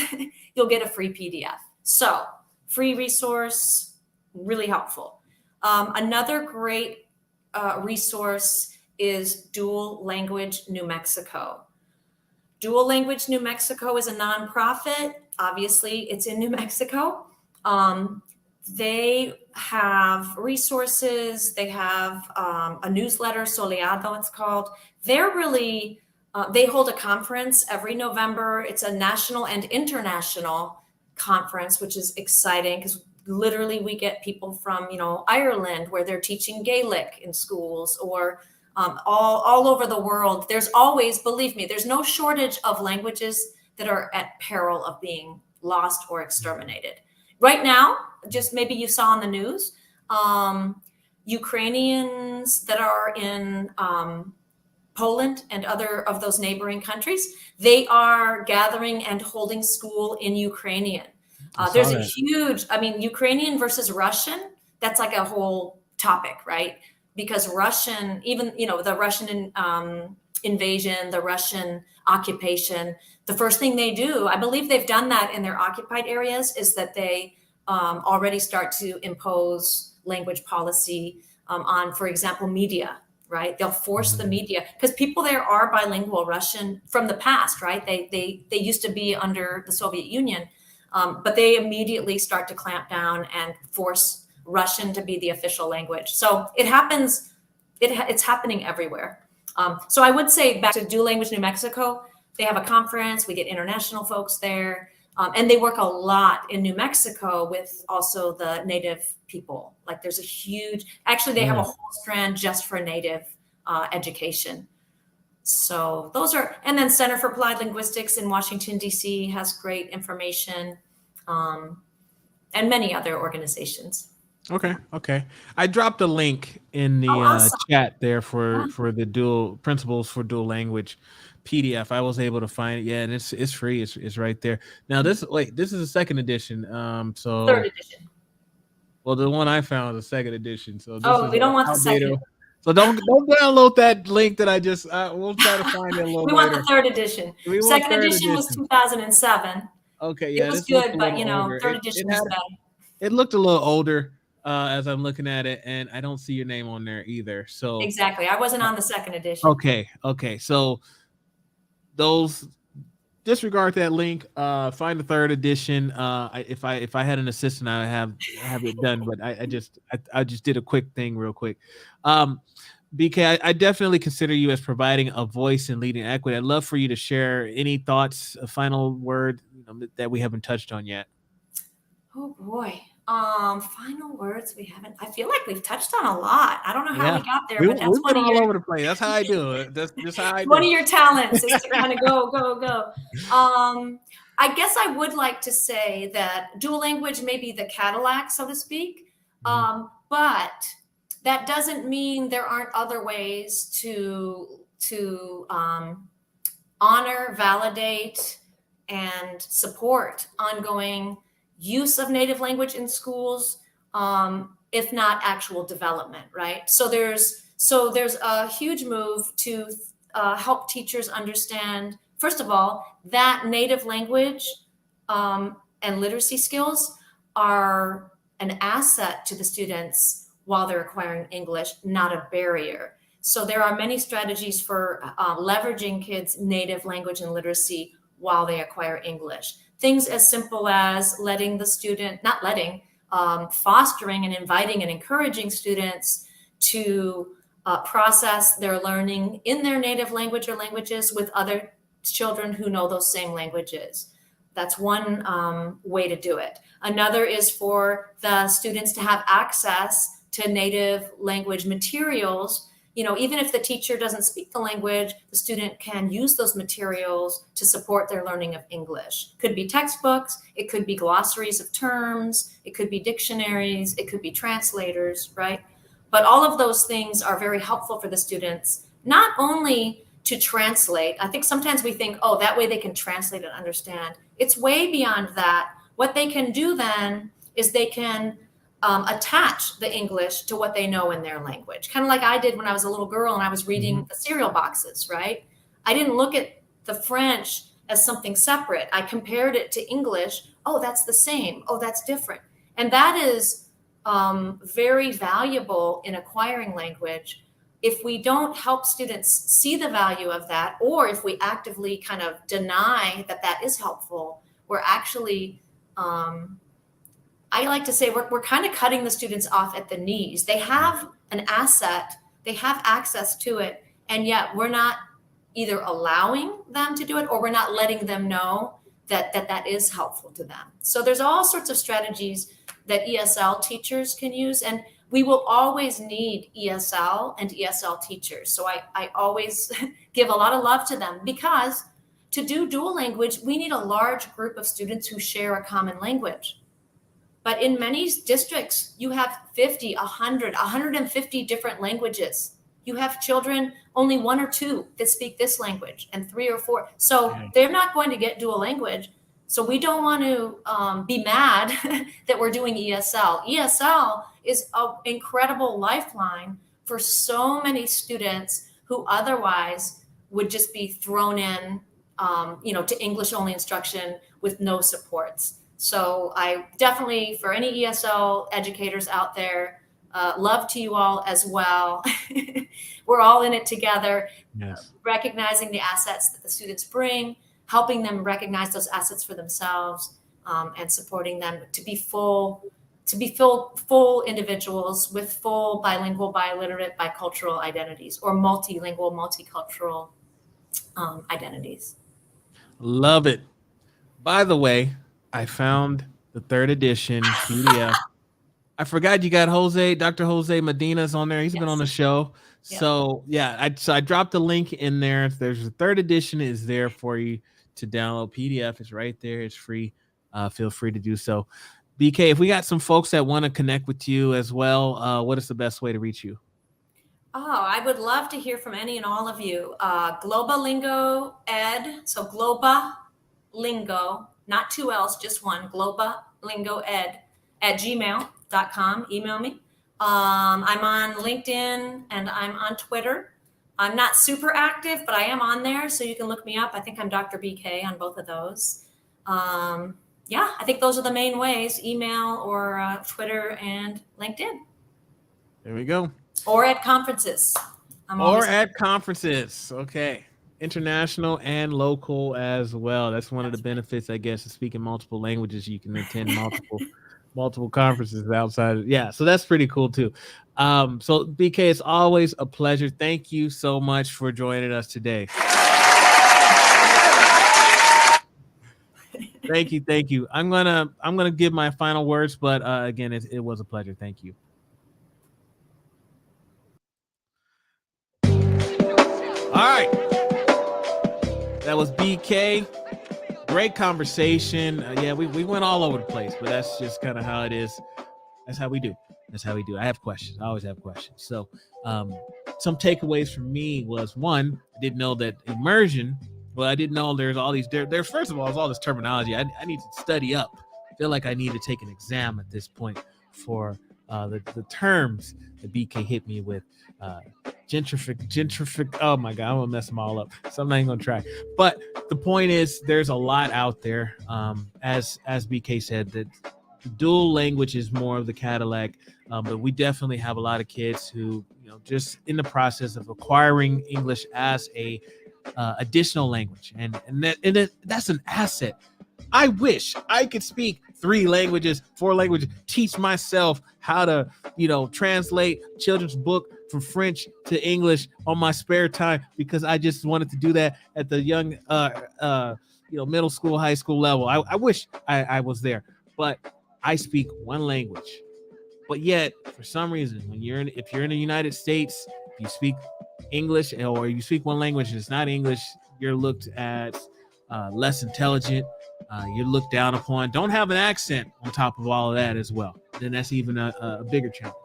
Speaker 2: you'll get a free PDF. So free resource, really helpful. Another great resource is Dual Language New Mexico. Dual Language New Mexico is a nonprofit. Obviously, it's in New Mexico. They have resources. They have a newsletter, Soleado it's called. They're really, they hold a conference every November. It's a national and international conference, which is exciting because literally we get people from, Ireland where they're teaching Gaelic in schools, or all over the world. There's always, believe me, there's no shortage of languages that are at peril of being lost or exterminated. Right now, just maybe you saw on the news, Ukrainians that are in Poland and other of those neighboring countries, they are gathering and holding school in Ukrainian. There's a huge, Ukrainian versus Russian, that's like a whole topic, right? Because Russian, even, the Russian invasion, the Russian occupation, the first thing they do, I believe they've done that in their occupied areas, is that they already start to impose language policy on, for example, media, right? They'll force the media, because people there are bilingual Russian from the past, right? They used to be under the Soviet Union, but they immediately start to clamp down and force Russian to be the official language. So it happens, it's happening everywhere. So I would say, back to Dual Language New Mexico, they have a conference, we get international folks there, and they work a lot in New Mexico with also the Native people. Like there's a huge, actually they have a whole strand just for Native education. So those are, and then Center for Applied Linguistics in Washington, D.C. has great information, and many other organizations.
Speaker 1: Okay. I dropped a link in the
Speaker 2: awesome.
Speaker 1: chat there for the dual principles for dual language PDF. I was able to find it. Yeah, and it's free. It's right there. Now this is a second edition. So
Speaker 2: third edition.
Speaker 1: Well, the one I found is a second edition. So
Speaker 2: we don't want the second.
Speaker 1: So don't download that link that I just. We'll try to find it a little.
Speaker 2: We want the third edition. Second edition was 2007.
Speaker 1: Okay, yeah,
Speaker 2: it was good, but third edition was better.
Speaker 1: It looked a little older as I'm looking at it, and I don't see your name on there either. So
Speaker 2: exactly, I wasn't on the second edition.
Speaker 1: Okay. So those, disregard that link. Find the third edition. If I had an assistant, I would have it done. But I just did a quick thing real quick. BK, I definitely consider you as providing a voice in leading equity. I'd love for you to share any thoughts, a final word that we haven't touched on yet.
Speaker 2: Oh boy. Final words we haven't. I feel like we've touched on a lot. I don't know how we got there, but that's
Speaker 1: one of all over the place. That's how I do it. That's how I do
Speaker 2: one of your talents is to kind of go. I guess I would like to say that dual language may be the Cadillac, so to speak, but that doesn't mean there aren't other ways to honor, validate, and support ongoing use of native language in schools, if not actual development, right? So there's a huge move to help teachers understand, first of all, that native language and literacy skills are an asset to the students while they're acquiring English, not a barrier. So there are many strategies for leveraging kids' native language and literacy while they acquire English. Things as simple as letting the student, fostering and inviting and encouraging students to process their learning in their native language or languages with other children who know those same languages. That's one way to do it. Another is for the students to have access to native language materials. Even if the teacher doesn't speak the language, the student can use those materials to support their learning of English. Could be textbooks, it could be glossaries of terms, it could be dictionaries, it could be translators, right? But all of those things are very helpful for the students, not only to translate. I think sometimes we think, oh, that way they can translate and understand. It's way beyond that. What they can do then is they can attach the English to what they know in their language. Kind of like I did when I was a little girl and I was reading the cereal boxes, right? I didn't look at the French as something separate. I compared it to English. Oh, that's the same. Oh, that's different. And that is very valuable in acquiring language. If we don't help students see the value of that, or if we actively kind of deny that that is helpful, we're actually I like to say we're kind of cutting the students off at the knees. They have an asset, they have access to it, and yet we're not either allowing them to do it or we're not letting them know that is helpful to them. So there's all sorts of strategies that ESL teachers can use, and we will always need ESL and ESL teachers. So I always give a lot of love to them, because to do dual language, we need a large group of students who share a common language. But in many districts, you have 50, 100, 150 different languages. You have children, only 1 or 2 that speak this language and 3 or 4. So they're not going to get dual language. So we don't want to be mad that we're doing ESL. ESL is an incredible lifeline for so many students who otherwise would just be thrown in, to English only instruction with no supports. So I definitely, for any ESL educators out there, love to you all as well. We're all in it together,
Speaker 1: Yes.
Speaker 2: recognizing the assets that the students bring, helping them recognize those assets for themselves, and supporting them to be full individuals with full bilingual, biliterate, bicultural identities, or multilingual, multicultural identities.
Speaker 1: Love it. By the way, I found the 3rd edition PDF. I forgot you got Dr. Jose Medina's on there. He's been on the show.
Speaker 2: Yep.
Speaker 1: So yeah, I dropped the link in there. There's a 3rd edition is there for you to download. PDF is right there. It's free. Feel free to do so. BK, if we got some folks that want to connect with you as well, what is the best way to reach you?
Speaker 2: Oh, I would love to hear from any and all of you. Globalingo Ed, so Globalingo, not 2 L's, just one, Globalingo Ed at gmail.com. Email me. I'm on LinkedIn and I'm on Twitter. I'm not super active, but I am on there, so you can look me up. I think I'm Dr. BK on both of those. Yeah, I think those are the main ways, email or Twitter and LinkedIn.
Speaker 1: There we go.
Speaker 2: Or at conferences.
Speaker 1: At conferences. Okay. International and local as well. That's one of the benefits, I guess, of speaking multiple languages. You can attend multiple conferences outside. Yeah. So that's pretty cool too. So BK, it's always a pleasure. Thank you so much for joining us today. Thank you. I'm gonna give my final words, but again, it was a pleasure. Thank you. All right, that was BK. Great conversation. Yeah, we went all over the place, but that's just kind of how it is. That's how we do. I have questions. I always have questions. So some takeaways for me was, one, I didn't know that immersion. Well, I didn't know there's all these. There's first of all, there's all this terminology. I need to study up. I feel like I need to take an exam at this point for the terms that BK hit me with. Gentrific. Oh my God, I'm gonna mess them all up. So I'm not even gonna try. But the point is, there's a lot out there. As BK said, that dual language is more of the Cadillac, but we definitely have a lot of kids who, just in the process of acquiring English as a additional language, and that's an asset. I wish I could speak 3 languages, 4 languages, teach myself how to, translate children's book from French to English on my spare time, because I just wanted to do that at the young, middle school, high school level. I wish I was there, but I speak 1 language. But yet, for some reason, if you're in the United States, if you speak English or you speak 1 language and it's not English, you're looked at less intelligent. You're looked down upon. Don't have an accent on top of all of that as well. Then that's even a bigger challenge.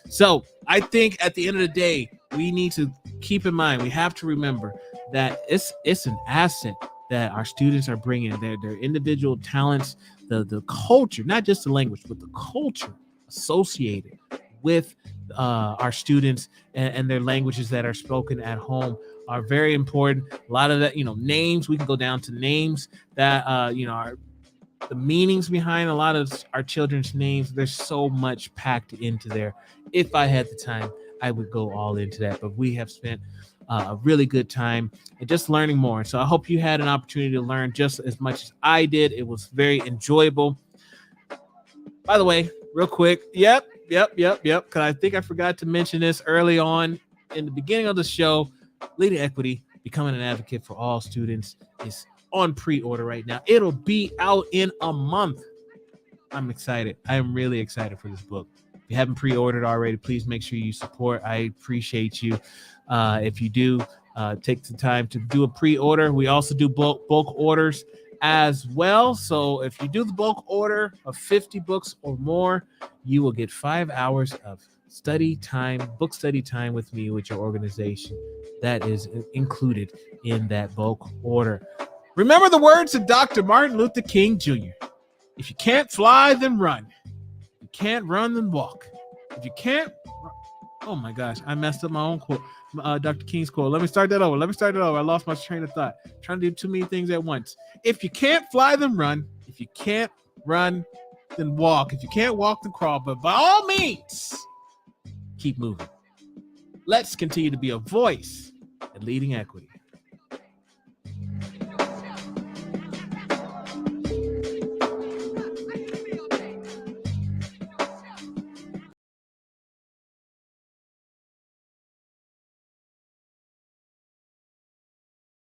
Speaker 1: So I think at the end of the day, we need to keep in mind, we have to remember that it's an asset that our students are bringing, their individual talents, the culture, not just the language, but the culture associated with our students and their languages that are spoken at home are very important. A lot of that, names, we can go down to names that, are the meanings behind a lot of our children's names. There's so much packed into there. If I had the time, I would go all into that, but we have spent a really good time and just learning more. So I hope you had an opportunity to learn just as much as I did. It was very enjoyable. By the way, real quick. Yep. Because I think I forgot to mention this early on in the beginning of the show. Leading Equity, Becoming an Advocate for All Students is on pre-order right now. It'll be out in a month. I'm excited. I am really excited for this book. If you haven't pre-ordered already, please make sure you support. I appreciate you. If you do, take the time to do a pre-order. We also do bulk orders as well. So if you do the bulk order of 50 books or more, you will get 5 hours of study time, book study time with me, with your organization. That is included in that bulk order. Remember the words of Dr. Martin Luther King Jr. If you can't fly, then run. If you can't run, then walk. If you can't, oh my gosh, I messed up my own quote, Dr. King's quote. Let me start that over. I lost my train of thought. Trying to do too many things at once. If you can't fly, then run. If you can't run, then walk. If you can't walk, then crawl. But by all means, keep moving. Let's continue to be a voice at Leading Equity.